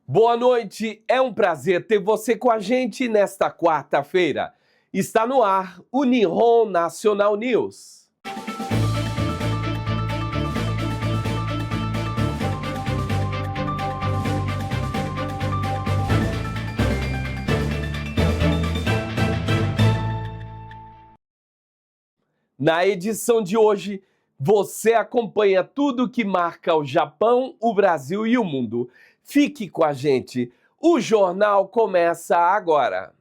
Boa noite, é um prazer ter você com a gente nesta quarta-feira. Está no ar o Nihon National News. Na edição de hoje, você acompanha tudo que marca o Japão, o Brasil e o mundo. Fique com a gente. O jornal começa agora.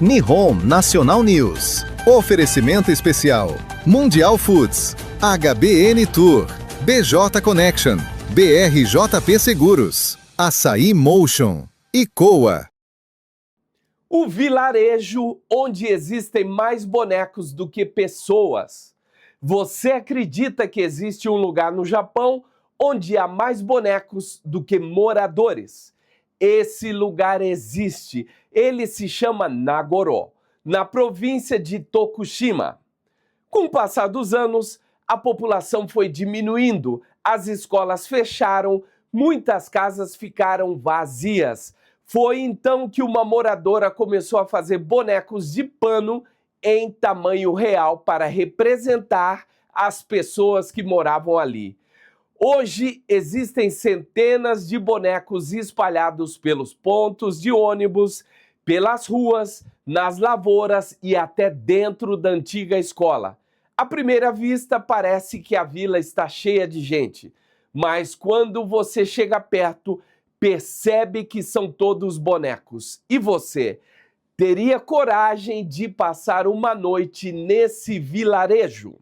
Nihon National News. Oferecimento especial: Mundial Foods, HBN Tour, BJ Connection, BRJP Seguros, Açaí Motion e Coa. O vilarejo onde existem mais bonecos do que pessoas. Você acredita que existe um lugar no Japão onde há mais bonecos do que moradores? Esse lugar existe. Ele se chama Nagoro, na província de Tokushima. Com o passar dos anos, a população foi diminuindo, as escolas fecharam, muitas casas ficaram vazias. Foi então que uma moradora começou a fazer bonecos de pano em tamanho real para representar as pessoas que moravam ali. Hoje existem centenas de bonecos espalhados pelos pontos de ônibus, pelas ruas, nas lavouras e até dentro da antiga escola. À primeira vista, parece que a vila está cheia de gente, mas quando você chega perto, percebe que são todos bonecos. E você, teria coragem de passar uma noite nesse vilarejo?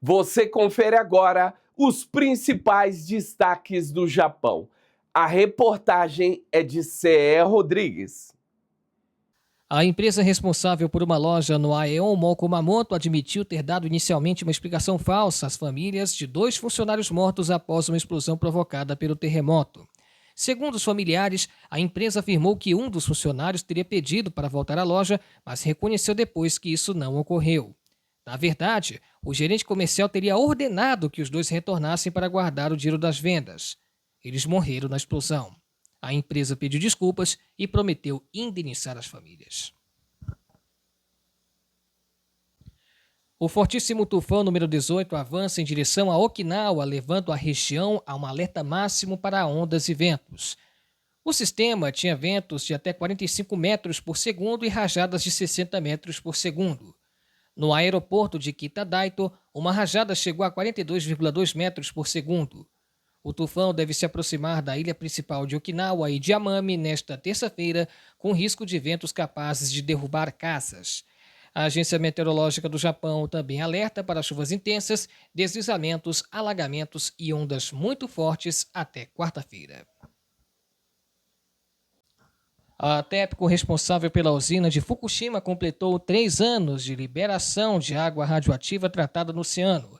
Você confere agora os principais destaques do Japão. A reportagem é de C.E. Rodrigues. A empresa responsável por uma loja no Aeon Mall Kumamoto admitiu ter dado inicialmente uma explicação falsa às famílias de 2 funcionários mortos após uma explosão provocada pelo terremoto. Segundo os familiares, a empresa afirmou que um dos funcionários teria pedido para voltar à loja, mas reconheceu depois que isso não ocorreu. Na verdade, o gerente comercial teria ordenado que os 2 retornassem para guardar o dinheiro das vendas. Eles morreram na explosão. A empresa pediu desculpas e prometeu indenizar as famílias. O fortíssimo tufão número 18 avança em direção a Okinawa, levando a região a um alerta máximo para ondas e ventos. O sistema tinha ventos de até 45 metros por segundo e rajadas de 60 metros por segundo. No aeroporto de Kitadaito, uma rajada chegou a 42,2 metros por segundo. O tufão deve se aproximar da ilha principal de Okinawa e de Amami nesta terça-feira, com risco de ventos capazes de derrubar casas. A Agência Meteorológica do Japão também alerta para chuvas intensas, deslizamentos, alagamentos e ondas muito fortes até quarta-feira. A TEPCO, responsável pela usina de Fukushima, completou 3 anos de liberação de água radioativa tratada no oceano.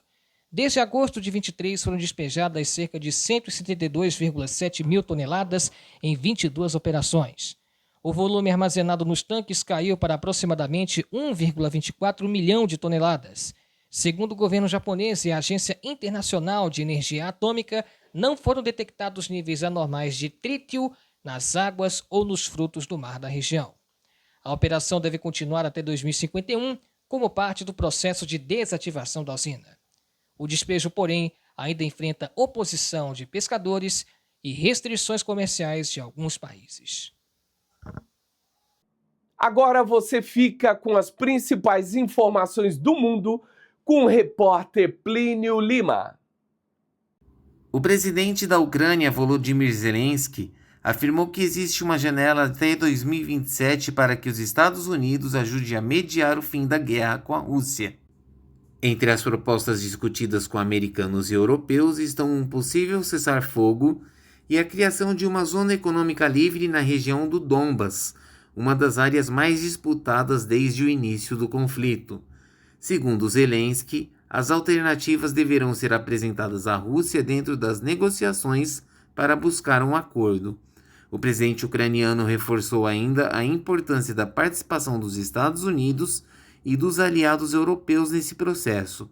Desde agosto de 23 foram despejadas cerca de 172,7 mil toneladas em 22 operações. O volume armazenado nos tanques caiu para aproximadamente 1,24 milhão de toneladas. Segundo o governo japonês e a Agência Internacional de Energia Atômica, não foram detectados níveis anormais de trítio nas águas ou nos frutos do mar da região. A operação deve continuar até 2051 como parte do processo de desativação da usina. O despejo, porém, ainda enfrenta oposição de pescadores e restrições comerciais de alguns países. Agora você fica com as principais informações do mundo com o repórter Plínio Lima. O presidente da Ucrânia, Volodymyr Zelensky, afirmou que existe uma janela até 2027 para que os Estados Unidos ajudem a mediar o fim da guerra com a Rússia. Entre as propostas discutidas com americanos e europeus estão um possível cessar-fogo e a criação de uma zona econômica livre na região do Donbas, uma das áreas mais disputadas desde o início do conflito. Segundo Zelensky, as alternativas deverão ser apresentadas à Rússia dentro das negociações para buscar um acordo. O presidente ucraniano reforçou ainda a importância da participação dos Estados Unidos e dos aliados europeus nesse processo.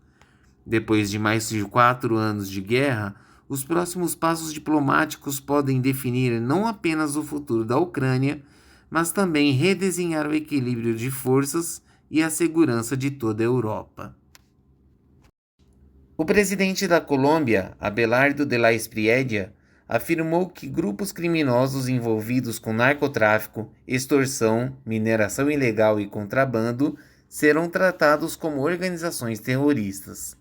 Depois de mais de 4 anos de guerra, os próximos passos diplomáticos podem definir não apenas o futuro da Ucrânia, mas também redesenhar o equilíbrio de forças e a segurança de toda a Europa. O presidente da Colômbia, Abelardo de la Espriella, afirmou que grupos criminosos envolvidos com narcotráfico, extorsão, mineração ilegal e contrabando serão tratados como organizações terroristas.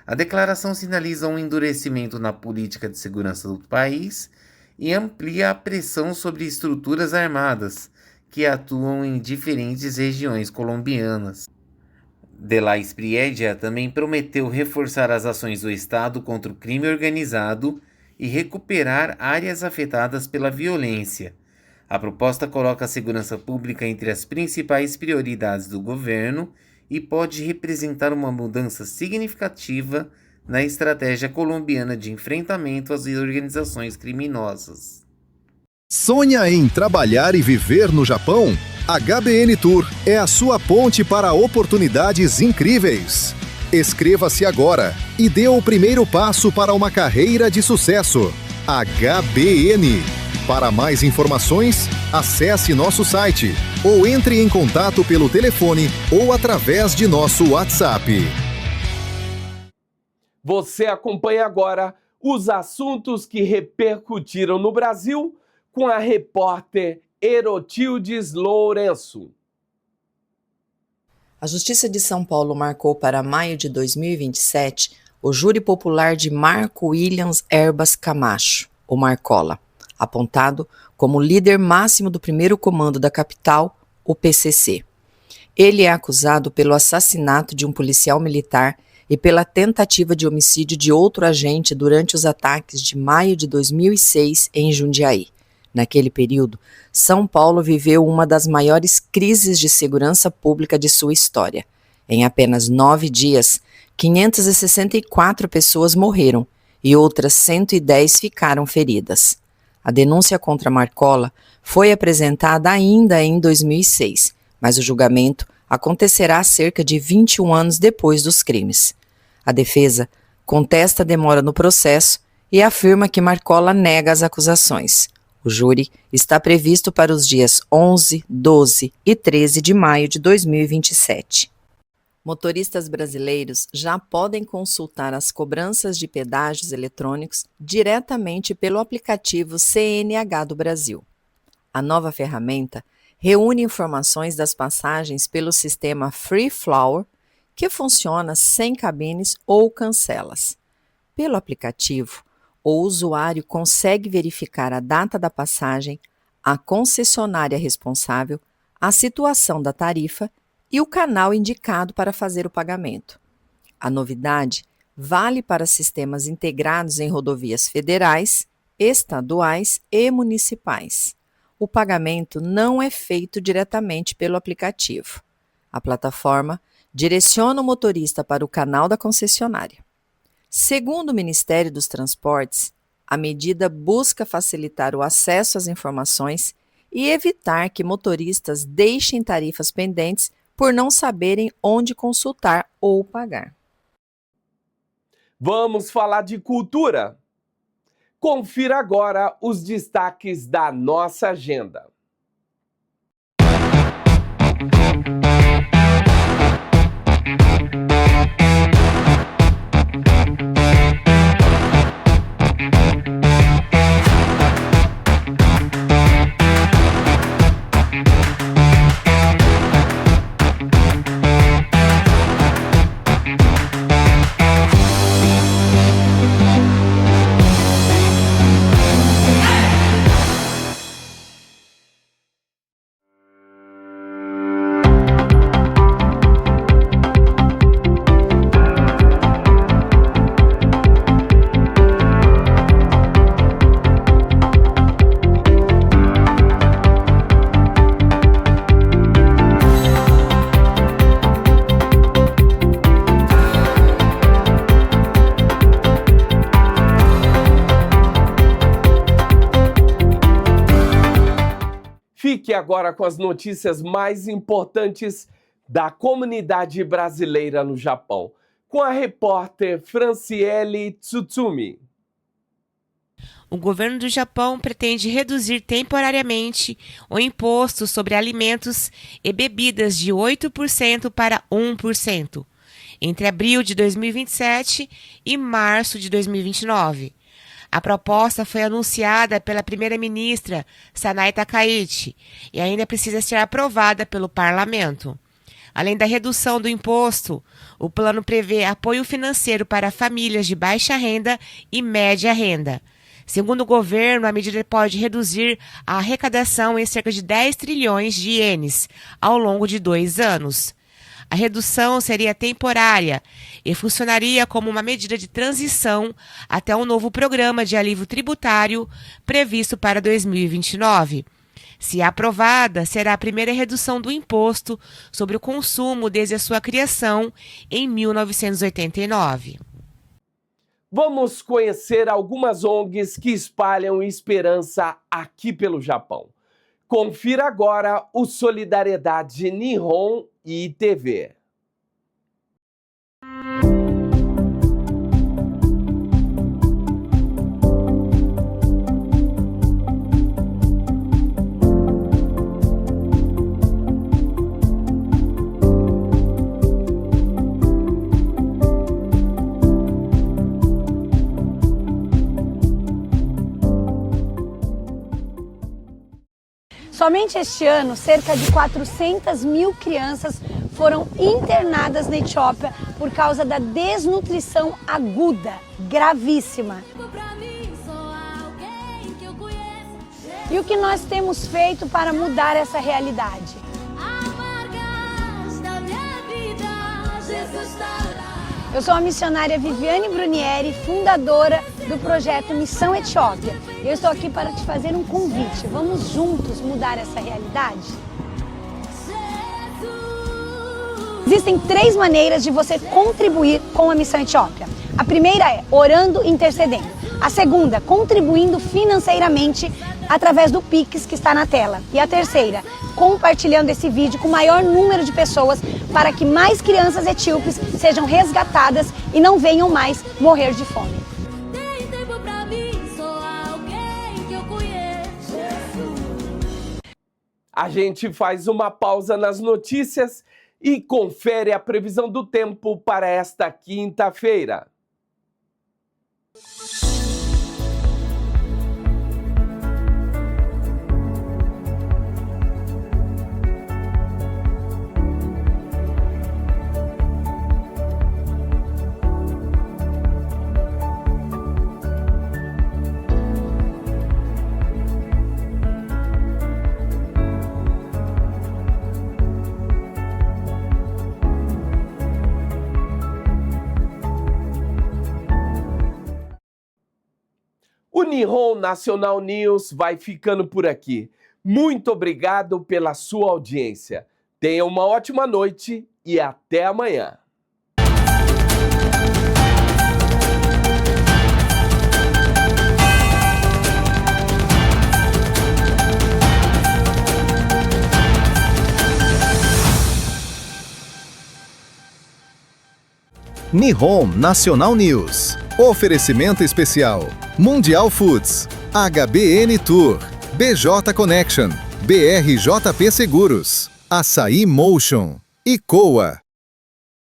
A declaração sinaliza um endurecimento na política de segurança do país e amplia a pressão sobre estruturas armadas que atuam em diferentes regiões colombianas. De la Espriella também prometeu reforçar as ações do Estado contra o crime organizado e recuperar áreas afetadas pela violência. A proposta coloca a segurança pública entre as principais prioridades do governo e pode representar uma mudança significativa na estratégia colombiana de enfrentamento às organizações criminosas. Sonha em trabalhar e viver no Japão? A HBN Tour é a sua ponte para oportunidades incríveis. Inscreva-se agora e dê o primeiro passo para uma carreira de sucesso. HBN. Para mais informações, acesse nosso site ou entre em contato pelo telefone ou através de nosso WhatsApp. Você acompanha agora os assuntos que repercutiram no Brasil com a repórter Herotildes Lourenço. A Justiça de São Paulo marcou para maio de 2027 o júri popular de Marco Williams Erbas Camacho, o Marcola, apontado como líder máximo do primeiro comando da capital, o PCC. Ele é acusado pelo assassinato de um policial militar e pela tentativa de homicídio de outro agente durante os ataques de maio de 2006 em Jundiaí. Naquele período, São Paulo viveu uma das maiores crises de segurança pública de sua história. Em apenas 9 dias, 564 pessoas morreram e outras 110 ficaram feridas. A denúncia contra Marcola foi apresentada ainda em 2006, mas o julgamento acontecerá cerca de 21 anos depois dos crimes. A defesa contesta a demora no processo e afirma que Marcola nega as acusações. O júri está previsto para os dias 11, 12 e 13 de maio de 2027. Motoristas brasileiros já podem consultar as cobranças de pedágios eletrônicos diretamente pelo aplicativo CNH do Brasil. A nova ferramenta reúne informações das passagens pelo sistema Free Flow, que funciona sem cabines ou cancelas. Pelo aplicativo, o usuário consegue verificar a data da passagem, a concessionária responsável, a situação da tarifa e o canal indicado para fazer o pagamento. A novidade vale para sistemas integrados em rodovias federais, estaduais e municipais. O pagamento não é feito diretamente pelo aplicativo. A plataforma direciona o motorista para o canal da concessionária. Segundo o Ministério dos Transportes, a medida busca facilitar o acesso às informações e evitar que motoristas deixem tarifas pendentes por não saberem onde consultar ou pagar. Vamos falar de cultura? Confira agora os destaques da nossa agenda. Fique agora com as notícias mais importantes da comunidade brasileira no Japão, com a repórter Franciele Tsutsumi. o governo do Japão pretende reduzir temporariamente o imposto sobre alimentos e bebidas de 8% para 1%, entre abril de 2027 e março de 2029. A proposta foi anunciada pela primeira-ministra Sanae Takaichi e ainda precisa ser aprovada pelo parlamento. Além da redução do imposto, o plano prevê apoio financeiro para famílias de baixa renda e média renda. Segundo o governo, a medida pode reduzir a arrecadação em cerca de 10 trilhões de ienes ao longo de 2 anos. A redução seria temporária e funcionaria como uma medida de transição até um novo programa de alívio tributário previsto para 2029. Se aprovada, será a primeira redução do imposto sobre o consumo desde a sua criação em 1989. Vamos conhecer algumas ONGs que espalham esperança aqui pelo Japão. Confira agora o Solidariedade Nihon ITV. Somente este ano, cerca de 400 mil crianças foram internadas na Etiópia por causa da desnutrição aguda, gravíssima. E o que nós temos feito para mudar essa realidade? Eu sou a missionária Viviane Brunieri, fundadora do projeto Missão Etiópia. Eu estou aqui para te fazer um convite. Vamos juntos mudar essa realidade? Existem 3 maneiras de você contribuir com a Missão Etiópia. A primeira é orando e intercedendo. A segunda, contribuindo financeiramente através do Pix que está na tela. E a terceira, compartilhando esse vídeo com o maior número de pessoas para que mais crianças etíopes sejam resgatadas e não venham mais morrer de fome. A gente faz uma pausa nas notícias e confere a previsão do tempo para esta quinta-feira. O Nihon National News vai ficando por aqui. Muito obrigado pela sua audiência. Tenha uma ótima noite e até amanhã. Nihon National News. Oferecimento especial: Mundial Foods, HBN Tour, BJ Connection, BRJP Seguros, Açaí Motion e Coa.